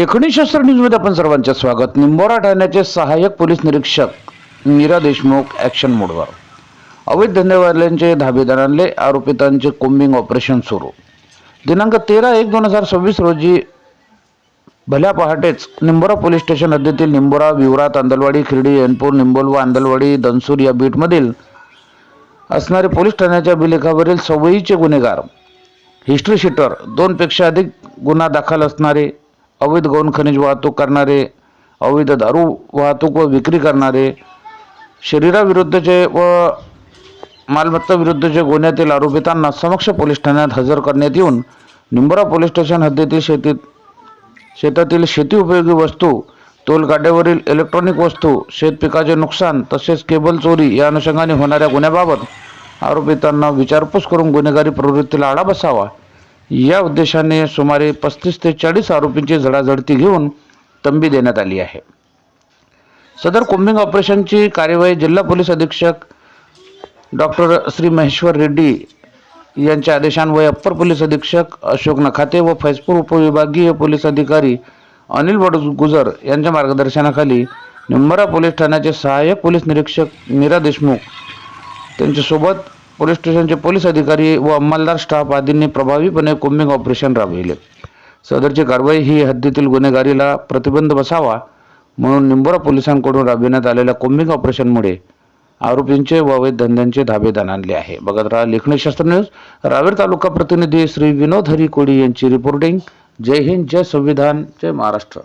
लेखणी शस्त्र न्यूजमध्ये आपण सर्वांचे स्वागत। निंबोरा ठाण्याचे सहाय्यक पोलीस निरीक्षक मीरा देशमुख ॲक्शन मोडवर। अवैध धंदेवाल्यांचे धाबे दणाणले, आरोपितांचे कोम्बिंग ऑपरेशन सुरू। दिनांक 13/1/2026 रोजी भल्या पहाटेच निंबोरा पोलीस स्टेशन हद्दीतील निंबोरा, विवरा, तांदलवाडी, खिरडी, एनपूर, निंबोलवा, आंदलवाडी, दनसूर या बीटमधील असणारे पोलीस ठाण्याच्या अभिलेखावरील सवयीचे गुन्हेगार, हिस्ट्री शीटर, 2 पेक्षा अधिक गुन्हा दाखल असणारे, अवैध गौण खनिज वाहतूक करणारे, अवैध दारू वाहतूक व विक्री करणारे, शरीराविरुद्धचे व मालमत्ता विरुद्धचे गुन्ह्यातील आरोपितांना समक्ष पोलीस ठाण्यात हजर करण्यात येऊन निंबोरा पोलीस स्टेशन हद्दीतील शेतातील शेती उपयोगी वस्तू, टोलकाट्यावरील इलेक्ट्रॉनिक वस्तू, शेत पिकाचे नुकसान तसेच केबल चोरी या अनुषंगाने होणाऱ्या गुन्ह्याबाबत आरोपितांना विचारपूस करून गुन्हेगारी प्रवृत्तीला आळा बसावा या उद्देशाने सुमारे 35 ते 40 आरोपींची झडाझडती घेऊन तंबी देण्यात आली आहे। सदर कोम्बिंग ऑपरेशनची कार्यवाही जिल्हा पोलीस अधीक्षक डॉक्टर श्री महेश्वर रेड्डी यांच्या आदेशान्वये अप्पर पोलीस अधीक्षक अशोक नखाते व फैजपूर उपविभागीय पोलीस अधिकारी अनिल गुजर यांच्या मार्गदर्शनाखाली निंबोरा पोलीस ठाण्याचे सहाय्यक पोलीस निरीक्षक मीरा देशमुख, त्यांच्यासोबत पोलीस स्टेशनचे पोलीस अधिकारी व अंमलदार स्टाफ आदींनी प्रभावीपणे कोम्बिंग ऑपरेशन राबविले। सदरची कारवाई ही हद्दीतील गुन्हेगारीला प्रतिबंध बसावा म्हणून निंबोरा पोलिसांकडून राबविण्यात आलेल्या कोम्बिंग ऑपरेशनमुळे आरोपींचे व अवैध धंद्यांचे धाबे दणाणले आहे। बघत राहा लेखणी शस्त्र न्यूज। रावेर तालुका प्रतिनिधी श्री विनोद हरी कोडी यांची रिपोर्टिंग। जय हिंद, जय संविधान, जय महाराष्ट्र।